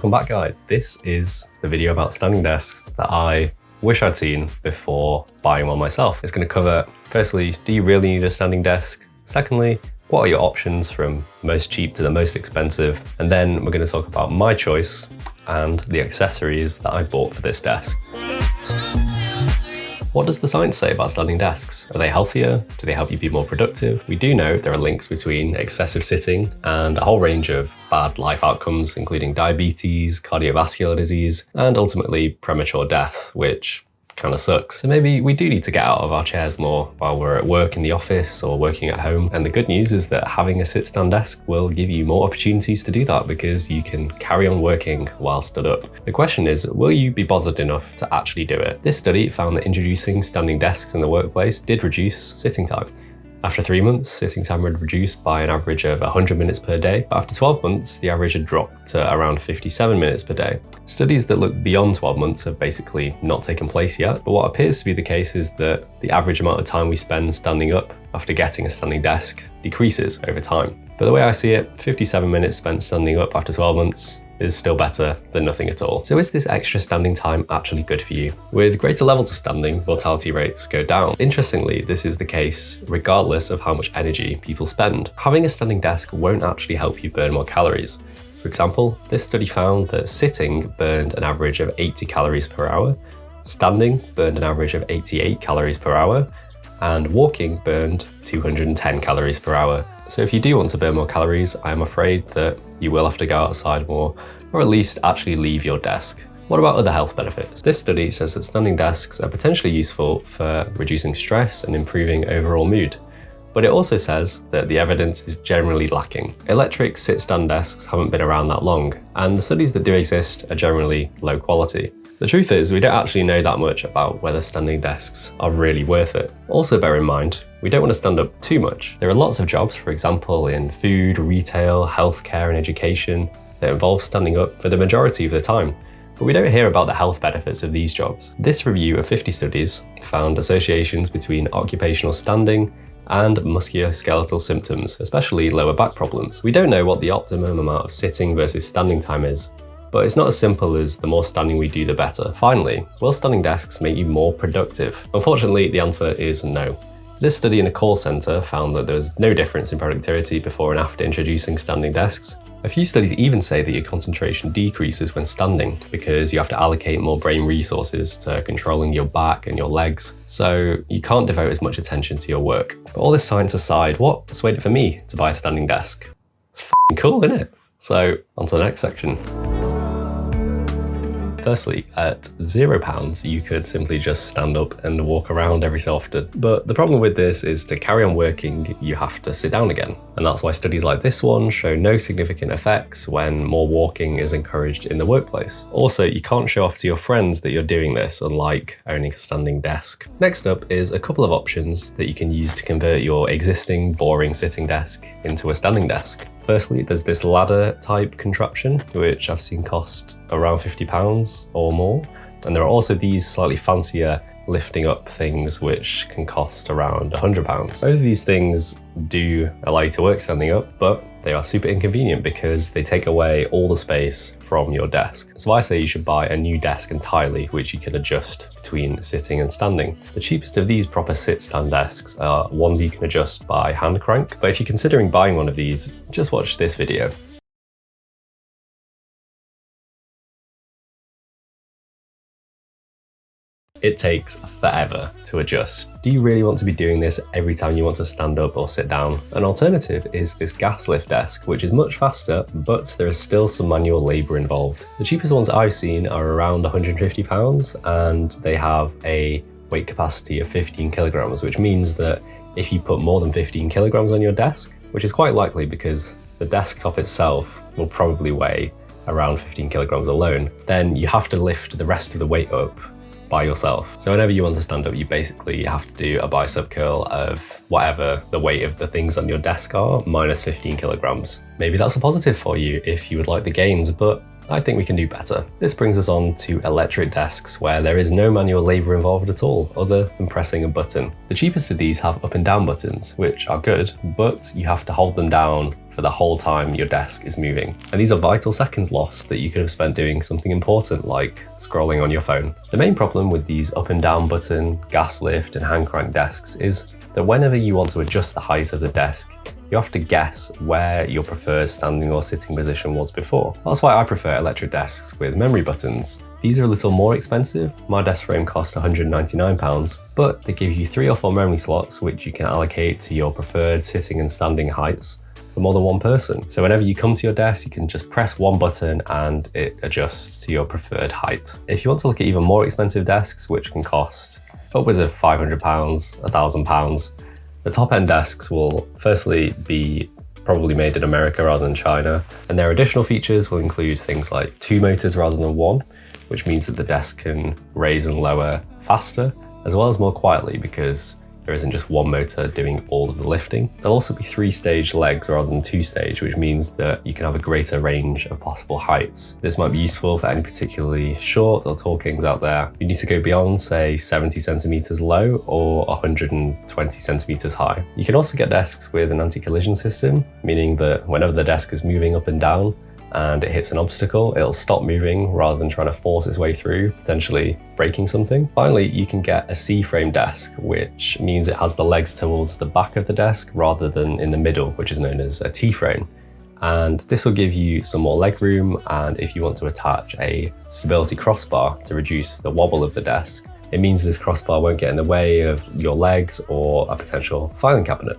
Welcome back, guys. This is the video about standing desks that I wish I'd seen before buying one myself. It's going to cover, firstly, do you really need a standing desk? Secondly, what are your options from the most cheap to the most expensive? And then we're going to talk about my choice and the accessories that I bought for this desk. What does the science say about standing desks? Are they healthier? Do they help you be more productive? We do know there are links between excessive sitting and a whole range of bad life outcomes, including diabetes, cardiovascular disease, and ultimately premature death, which kind of sucks. So maybe we do need to get out of our chairs more while we're at work in the office or working at home. And the good news is that having a sit-stand desk will give you more opportunities to do that because you can carry on working while stood up. The question is, will you be bothered enough to actually do it? This study found that introducing standing desks in the workplace did reduce sitting time. After 3 months, sitting time had reduced by an average of 100 minutes per day. But after 12 months, the average had dropped to around 57 minutes per day. Studies that look beyond 12 months have basically not taken place yet. But what appears to be the case is that the average amount of time we spend standing up after getting a standing desk decreases over time. But the way I see it, 57 minutes spent standing up after 12 months is still better than nothing at all. So is this extra standing time actually good for you? With greater levels of standing, mortality rates go down. Interestingly, this is the case regardless of how much energy people spend. Having a standing desk won't actually help you burn more calories. For example, this study found that sitting burned an average of 80 calories per hour, standing burned an average of 88 calories per hour, and walking burned 210 calories per hour. So if you do want to burn more calories, I'm afraid that you will have to go outside more, or at least actually leave your desk. What about other health benefits? This study says that standing desks are potentially useful for reducing stress and improving overall mood. But it also says that the evidence is generally lacking. Electric sit-stand desks haven't been around that long, and the studies that do exist are generally low quality. The truth is, we don't actually know that much about whether standing desks are really worth it. Also bear in mind, we don't want to stand up too much. There are lots of jobs, for example, in food, retail, healthcare, and education, that involve standing up for the majority of the time. But we don't hear about the health benefits of these jobs. This review of 50 studies found associations between occupational standing and musculoskeletal symptoms, especially lower back problems. We don't know what the optimum amount of sitting versus standing time is, but it's not as simple as the more standing we do, the better. Finally, will standing desks make you more productive? Unfortunately, the answer is no. This study in a call center found that there was no difference in productivity before and after introducing standing desks. A few studies even say that your concentration decreases when standing because you have to allocate more brain resources to controlling your back and your legs, so you can't devote as much attention to your work. But all this science aside, what persuaded for me to buy a standing desk? It's f***ing cool, isn't it? So, on to the next section. Firstly, at £0, you could simply just stand up and walk around every so often. But the problem with this is to carry on working, you have to sit down again. And that's why studies like this one show no significant effects when more walking is encouraged in the workplace. Also, you can't show off to your friends that you're doing this, unlike owning a standing desk. Next up is a couple of options that you can use to convert your existing boring sitting desk into a standing desk. Firstly, there's this ladder type contraption, which I've seen cost around £50 or more. And there are also these slightly fancier lifting up things which can cost around £100. Both of these things do allow you to work standing up, but they are super inconvenient because they take away all the space from your desk. So I say you should buy a new desk entirely, which you can adjust between sitting and standing. The cheapest of these proper sit-stand desks are ones you can adjust by hand crank. But if you're considering buying one of these, just watch this video. It takes forever to adjust. Do you really want to be doing this every time you want to stand up or sit down? An alternative is this gas lift desk, which is much faster, but there is still some manual labor involved. The cheapest ones I've seen are around £150, and they have a weight capacity of 15 kilograms, which means that if you put more than 15 kilograms on your desk, which is quite likely because the desktop itself will probably weigh around 15 kilograms alone, then you have to lift the rest of the weight up by yourself. So whenever you want to stand up, you basically have to do a bicep curl of whatever the weight of the things on your desk are, minus 15 kilograms. Maybe that's a positive for you if you would like the gains, but I think we can do better. This brings us on to electric desks, where there is no manual labour involved at all, other than pressing a button. The cheapest of these have up and down buttons, which are good, but you have to hold them down for the whole time your desk is moving. And these are vital seconds lost that you could have spent doing something important like scrolling on your phone. The main problem with these up and down button, gas lift and hand crank desks is that whenever you want to adjust the height of the desk, you have to guess where your preferred standing or sitting position was before. That's why I prefer electric desks with memory buttons. These are a little more expensive. My desk frame cost £199, but they give you 3 or 4 memory slots which you can allocate to your preferred sitting and standing heights for more than one person. So whenever you come to your desk, you can just press one button and it adjusts to your preferred height. If you want to look at even more expensive desks, which can cost upwards of £500, £1,000, the top-end desks will firstly be probably made in America rather than China, and their additional features will include things like 2 motors rather than 1, which means that the desk can raise and lower faster, as well as more quietly because there isn't just one motor doing all of the lifting. There'll also be 3-stage legs rather than 2-stage, which means that you can have a greater range of possible heights. This might be useful for any particularly short or tall kings out there. You need to go beyond, say, 70 centimeters low or 120 centimeters high. You can also get desks with an anti-collision system, meaning that whenever the desk is moving up and down, and it hits an obstacle, it'll stop moving rather than trying to force its way through, potentially breaking something. Finally, you can get a C-frame desk, which means it has the legs towards the back of the desk rather than in the middle, which is known as a T-frame. And this will give you some more leg room, and if you want to attach a stability crossbar to reduce the wobble of the desk, it means this crossbar won't get in the way of your legs or a potential filing cabinet.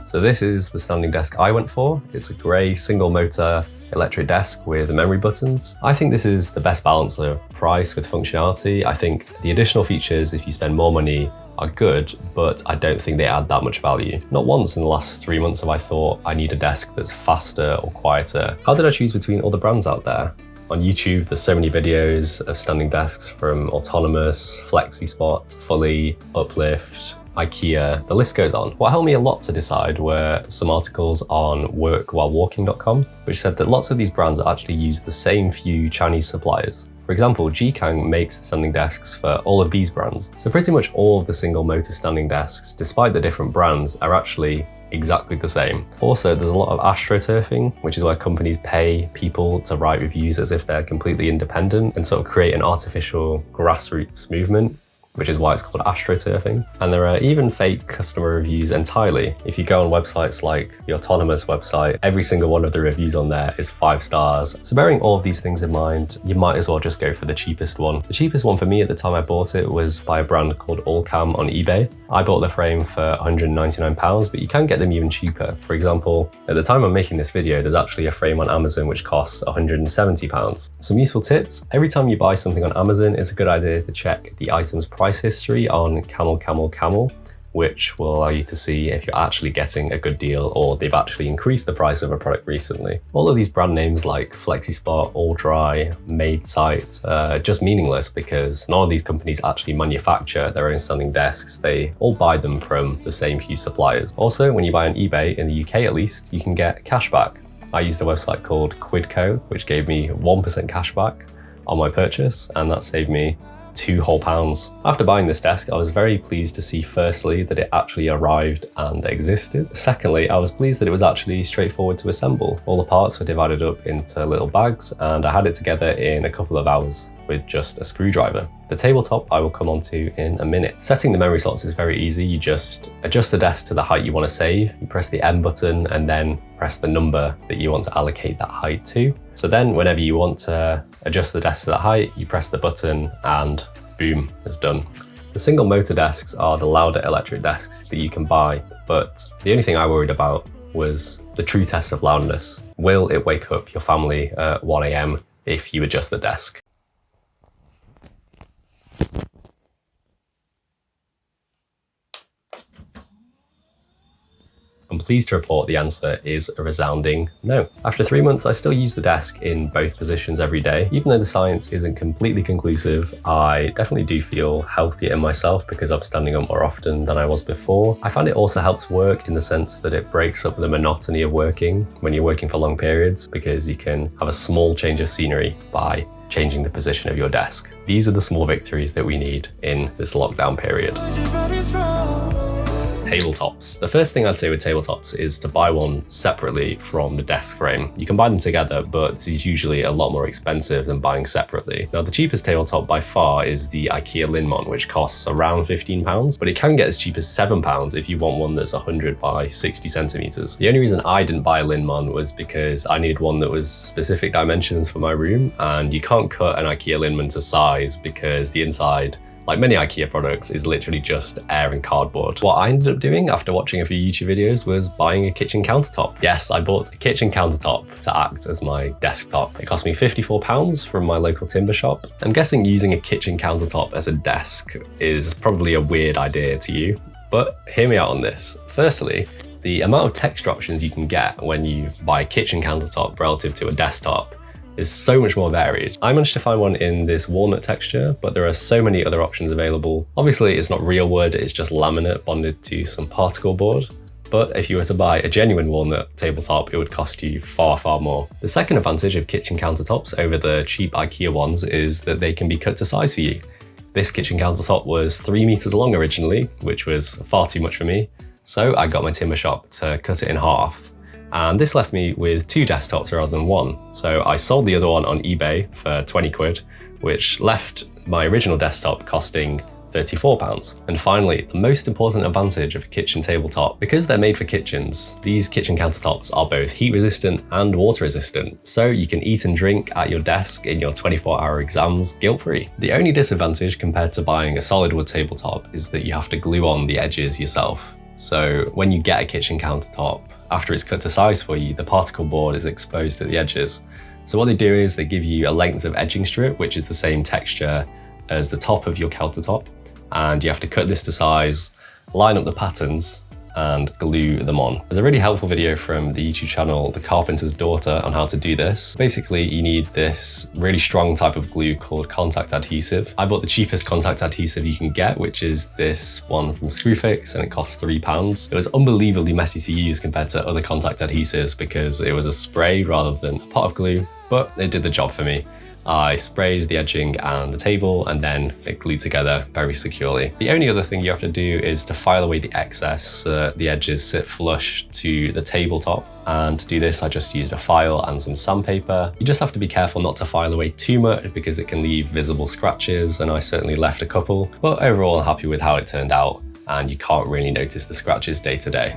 So this is the standing desk I went for. It's a grey single motor electric desk with memory buttons. I think this is the best balance of price with functionality. I think the additional features, if you spend more money, are good, but I don't think they add that much value. Not once in the last 3 months have I thought I need a desk that's faster or quieter. How did I choose between all the brands out there? On YouTube, there's so many videos of standing desks from Autonomous, FlexiSpot, Fully, Uplift, IKEA, the list goes on. What helped me a lot to decide were some articles on workwhilewalking.com, which said that lots of these brands actually use the same few Chinese suppliers. For example, Jikang makes the standing desks for all of these brands. So pretty much all of the single motor standing desks, despite the different brands, are actually exactly the same. Also, there's a lot of astroturfing, which is where companies pay people to write reviews as if they're completely independent and sort of create an artificial grassroots movement, which is why it's called astroturfing. And there are even fake customer reviews entirely. If you go on websites like the Autonomous website, every single one of the reviews on there is 5 stars. So bearing all of these things in mind, you might as well just go for the cheapest one. The cheapest one for me at the time I bought it was by a brand called Allcam on eBay. I bought the frame for £199, but you can get them even cheaper. For example, at the time I'm making this video, there's actually a frame on Amazon which costs £170. Some useful tips: every time you buy something on Amazon, it's a good idea to check the item's price history on Camel, which will allow you to see if you're actually getting a good deal or they've actually increased the price of a product recently. All of these brand names like FlexiSpot, All Dry, Made Site are just meaningless because none of these companies actually manufacture their own standing desks. They all buy them from the same few suppliers. Also, when you buy on eBay, in the UK at least, you can get cashback. I used a website called Quidco, which gave me 1% cashback on my purchase, and that saved me £2 whole. After buying this desk, I was very pleased to see firstly that it actually arrived and existed. Secondly, I was pleased that it was actually straightforward to assemble. All the parts were divided up into little bags and I had it together in a couple of hours with just a screwdriver. The tabletop I will come on to in a minute. Setting the memory slots is very easy. You just adjust the desk to the height you want to save. You press the M button and then press the number that you want to allocate that height to. So then whenever you want to adjust the desk to that height, you press the button and boom, it's done. The single motor desks are the louder electric desks that you can buy, but the only thing I worried about was the true test of loudness. Will it wake up your family at 1 AM if you adjust the desk? pleased to report the answer is a resounding no. After 3 months, I still use the desk in both positions every day. Even though the science isn't completely conclusive, I definitely do feel healthier in myself because I'm standing up more often than I was before. I find it also helps work in the sense that it breaks up the monotony of working when you're working for long periods, because you can have a small change of scenery by changing the position of your desk. These are the small victories that we need in this lockdown period. Tabletops. The first thing I'd say with tabletops is to buy one separately from the desk frame. You can buy them together, but this is usually a lot more expensive than buying separately. Now, the cheapest tabletop by far is the IKEA Linmon, which costs around £15, but it can get as cheap as £7 if you want one that's 100 by 60 centimeters. The only reason I didn't buy a Linmon was because I needed one that was specific dimensions for my room, and you can't cut an IKEA Linmon to size because the inside, like many IKEA products, is literally just air and cardboard. What I ended up doing after watching a few YouTube videos was buying a kitchen countertop. Yes, I bought a kitchen countertop to act as my desktop. It cost me £54 from my local timber shop. I'm guessing using a kitchen countertop as a desk is probably a weird idea to you, but hear me out on this. Firstly, the amount of texture options you can get when you buy a kitchen countertop relative to a desktop is so much more varied. I managed to find one in this walnut texture, but there are so many other options available. Obviously, it's not real wood, it's just laminate bonded to some particle board. But if you were to buy a genuine walnut tabletop, it would cost you far, far more. The second advantage of kitchen countertops over the cheap IKEA ones is that they can be cut to size for you. This kitchen countertop was 3 meters long originally, which was far too much for me. So I got my timber shop to cut it in half. And this left me with 2 desktops rather than 1. So I sold the other one on eBay for 20 quid, which left my original desktop costing £34. And finally, the most important advantage of a kitchen tabletop, because they're made for kitchens, these kitchen countertops are both heat resistant and water resistant. So you can eat and drink at your desk in your 24-hour exams guilt-free. The only disadvantage compared to buying a solid wood tabletop is that you have to glue on the edges yourself. So when you get a kitchen countertop, after it's cut to size for you, the particle board is exposed at the edges. So what they do is they give you a length of edging strip, which is the same texture as the top of your countertop. And you have to cut this to size, line up the patterns, and glue them on. There's a really helpful video from the YouTube channel The Carpenter's Daughter on how to do this. Basically, you need this really strong type of glue called contact adhesive. I bought the cheapest contact adhesive you can get, which is this one from Screwfix, and it costs £3. It was unbelievably messy to use compared to other contact adhesives because it was a spray rather than a pot of glue, but it did the job for me. I sprayed the edging and the table, and then it glued together very securely. The only other thing you have to do is to file away the excess so that the edges sit flush to the tabletop. And to do this, I just used a file and some sandpaper. You just have to be careful not to file away too much because it can leave visible scratches, and I certainly left a couple. But overall, I'm happy with how it turned out, and you can't really notice the scratches day to day.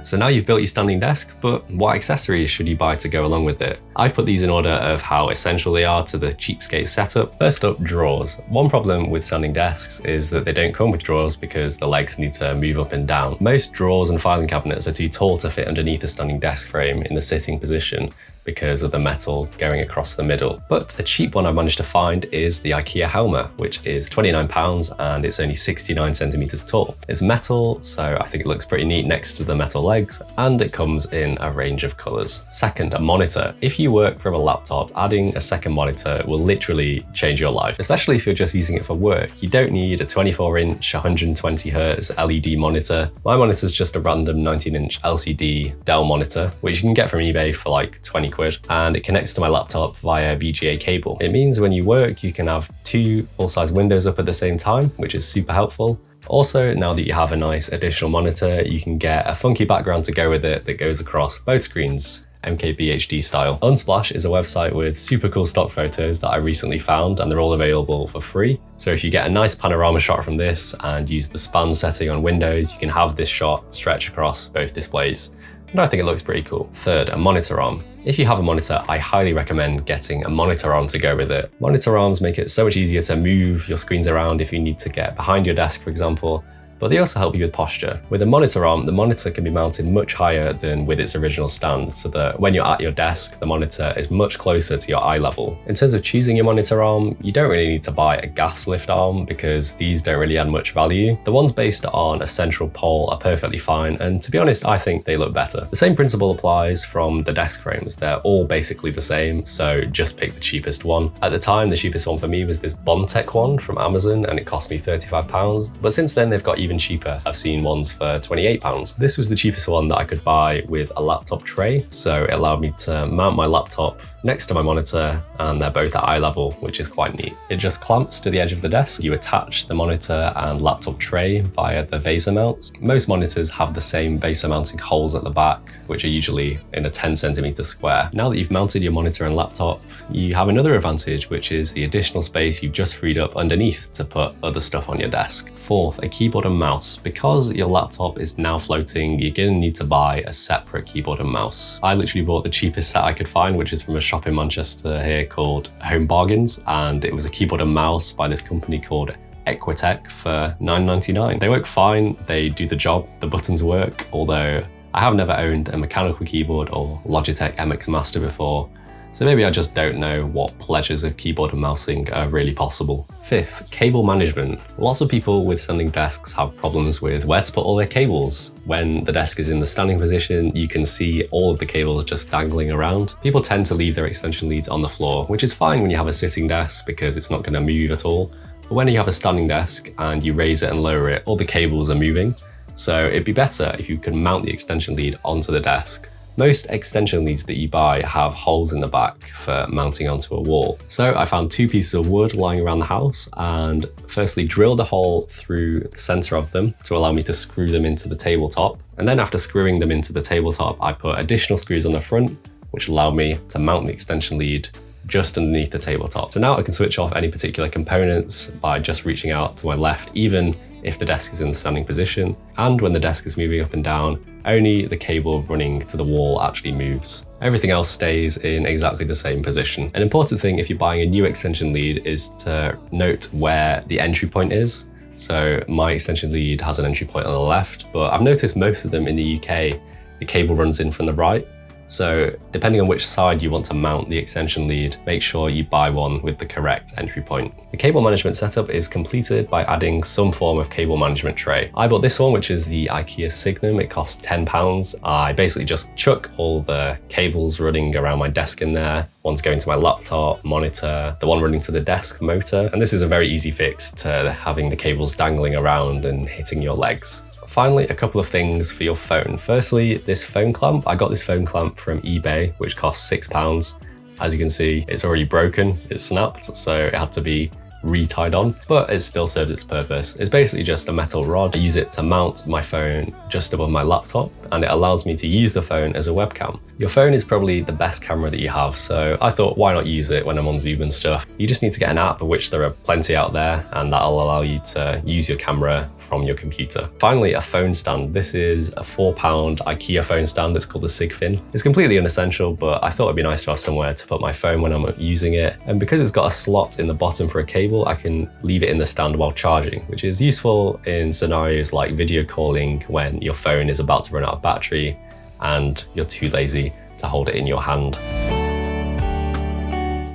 So now you've built your standing desk, but what accessories should you buy to go along with it? I've put these in order of how essential they are to the cheapskate setup. First up, drawers. One problem with standing desks is that they don't come with drawers because the legs need to move up and down. Most drawers and filing cabinets are too tall to fit underneath a standing desk frame in the sitting position because of the metal going across the middle. But a cheap one I managed to find is the IKEA Helmer, which is £29 and it's only 69 centimeters tall. It's metal, so I think it looks pretty neat next to the metal legs, and it comes in a range of colors. Second, a monitor. If you work from a laptop, adding a second monitor will literally change your life, especially if you're just using it for work. You don't need a 24-inch, 120Hz LED monitor. My monitor is just a random 19-inch LCD Dell monitor, which you can get from eBay for like 20 quid, and it connects to my laptop via VGA cable. It means when you work, you can have 2 full-size windows up at the same time, which is super helpful. Also, now that you have a nice additional monitor, you can get a funky background to go with it that goes across both screens, MKBHD style. Unsplash is a website with super cool stock photos that I recently found, and they're all available for free. So if you get a nice panorama shot from this and use the span setting on Windows, you can have this shot stretch across both displays. And I think it looks pretty cool. Third, a monitor arm. If you have a monitor, I highly recommend getting a monitor arm to go with it. Monitor arms make it so much easier to move your screens around if you need to get behind your desk, for example, but they also help you with posture. With a monitor arm, the monitor can be mounted much higher than with its original stand, so that when you're at your desk, the monitor is much closer to your eye level. In terms of choosing your monitor arm, you don't really need to buy a gas lift arm because these don't really add much value. The ones based on a central pole are perfectly fine, and to be honest, I think they look better. The same principle applies from the desk frames. They're all basically the same, so just pick the cheapest one. At the time, the cheapest one for me was this Bontech one from Amazon, and it cost me £35. But since then, they've got even cheaper. I've seen ones for £28. This was the cheapest one that I could buy with a laptop tray, so it allowed me to mount my laptop next to my monitor, and they're both at eye level, which is quite neat. It just clamps to the edge of the desk. You attach the monitor and laptop tray via the VESA mounts. Most monitors have the same VESA mounting holes at the back, which are usually in a 10cm square. Now that you've mounted your monitor and laptop, you have another advantage, which is the additional space you've just freed up underneath to put other stuff on your desk. Fourth, a keyboard and mouse. Because your laptop is now floating, you're gonna need to buy a separate keyboard and mouse. I literally bought the cheapest set I could find, which is from a shop in Manchester here called Home Bargains, and it was a keyboard and mouse by this company called Equitech for $9.99. They work fine, they do the job, the buttons work, although I have never owned a mechanical keyboard or Logitech MX Master before, so maybe I just don't know what pleasures of keyboard and mousing are really possible. Fifth, cable management. Lots of people with standing desks have problems with where to put all their cables. When the desk is in the standing position, you can see all of the cables just dangling around. People tend to leave their extension leads on the floor, which is fine when you have a sitting desk because it's not going to move at all. But when you have a standing desk and you raise it and lower it, all the cables are moving. So it'd be better if you could mount the extension lead onto the desk. Most extension leads that you buy have holes in the back for mounting onto a wall. So I found 2 pieces of wood lying around the house and firstly drilled a hole through the center of them to allow me to screw them into the tabletop. And then after screwing them into the tabletop, I put additional screws on the front, which allowed me to mount the extension lead just underneath the tabletop. So now I can switch off any particular components by just reaching out to my left, even if the desk is in the standing position. And when the desk is moving up and down, only the cable running to the wall actually moves. Everything else stays in exactly the same position. An important thing if you're buying a new extension lead is to note where the entry point is. So my extension lead has an entry point on the left, but I've noticed most of them in the UK, the cable runs in from the right. So depending on which side you want to mount the extension lead, make sure you buy one with the correct entry point. The cable management setup is completed by adding some form of cable management tray. I bought this one, which is the IKEA Signum. It costs £10. I basically just chuck all the cables running around my desk in there. One's going to my laptop, monitor, the one running to the desk motor. And this is a very easy fix to having the cables dangling around and hitting your legs. Finally, a couple of things for your phone. Firstly, this phone clamp. I got this phone clamp from eBay, which costs £6. As you can see, it's already broken, it's snapped, so it had to be re-tied on, but it still serves its purpose. It's basically just a metal rod. I use it to mount my phone just above my laptop, and it allows me to use the phone as a webcam. Your phone is probably the best camera that you have, so I thought, why not use it when I'm on Zoom and stuff? You just need to get an app, of which there are plenty out there, and that'll allow you to use your camera from your computer. Finally, a phone stand. This is a £4 IKEA phone stand. It's called the Sigfin. It's completely unessential, but I thought it'd be nice to have somewhere to put my phone when I'm using it. And because it's got a slot in the bottom for a cable, I can leave it in the stand while charging, which is useful in scenarios like video calling when your phone is about to run out of battery and you're too lazy to hold it in your hand.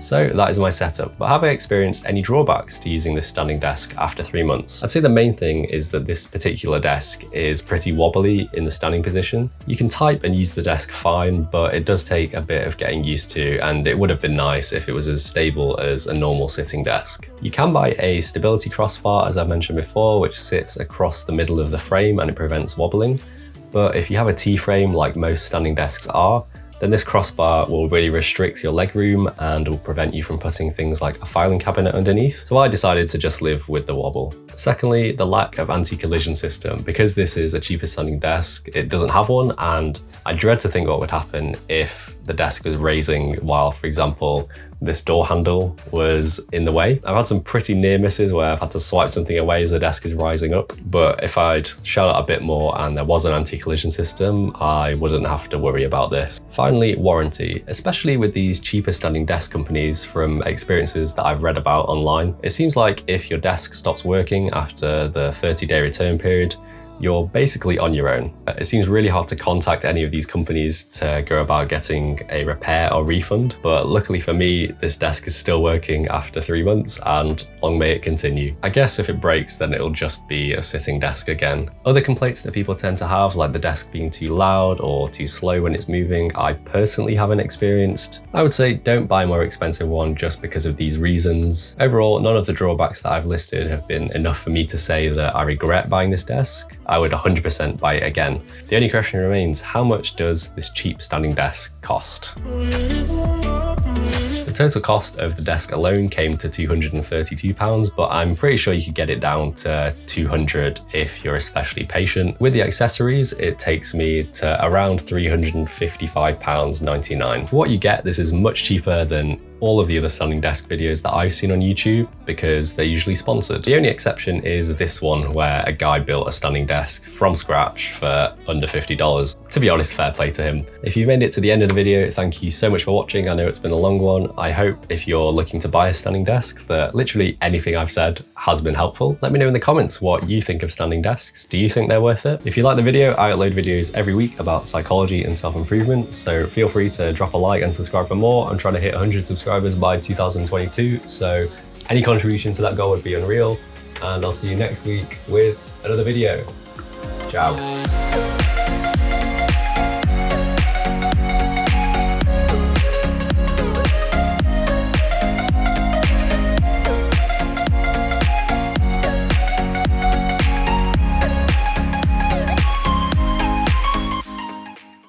So that is my setup, but have I experienced any drawbacks to using this standing desk after 3 months? I'd say the main thing is that this particular desk is pretty wobbly in the standing position. You can type and use the desk fine, but it does take a bit of getting used to, and it would have been nice if it was as stable as a normal sitting desk. You can buy a stability crossbar, as I mentioned before, which sits across the middle of the frame and it prevents wobbling. But if you have a T-frame like most standing desks are, then this crossbar will really restrict your legroom and will prevent you from putting things like a filing cabinet underneath. So I decided to just live with the wobble. Secondly, the lack of anti-collision system. Because this is a cheaper standing desk, it doesn't have one, and I dread to think what would happen if the desk was raising while, for example, this door handle was in the way. I've had some pretty near misses where I've had to swipe something away as the desk is rising up, but if I'd shell out a bit more and there was an anti-collision system, I wouldn't have to worry about this. Finally, warranty. Especially with these cheaper standing desk companies, from experiences that I've read about online, it seems like if your desk stops working after the 30-day return period, you're basically on your own. It seems really hard to contact any of these companies to go about getting a repair or refund, but luckily for me, this desk is still working after 3 months, and long may it continue. I guess if it breaks, then it'll just be a sitting desk again. Other complaints that people tend to have, like the desk being too loud or too slow when it's moving, I personally haven't experienced. I would say don't buy a more expensive one just because of these reasons. Overall, none of the drawbacks that I've listed have been enough for me to say that I regret buying this desk. I would 100% buy it again. The only question remains, how much does this cheap standing desk cost? The total cost of the desk alone came to £232, but I'm pretty sure you could get it down to £200 if you're especially patient. With the accessories, it takes me to around £355.99. For what you get, this is much cheaper than all of the other standing desk videos that I've seen on YouTube because they're usually sponsored. The only exception is this one where a guy built a standing desk from scratch for under $50. To be honest, fair play to him. If you made it to the end of the video, thank you so much for watching. I know it's been a long one. I hope if you're looking to buy a standing desk that literally anything I've said has been helpful. Let me know in the comments what you think of standing desks. Do you think they're worth it? If you like the video, I upload videos every week about psychology and self-improvement, so feel free to drop a like and subscribe for more. I'm trying to hit 100 subscribers by 2022, so any contribution to that goal would be unreal, and I'll see you next week with another video. Ciao.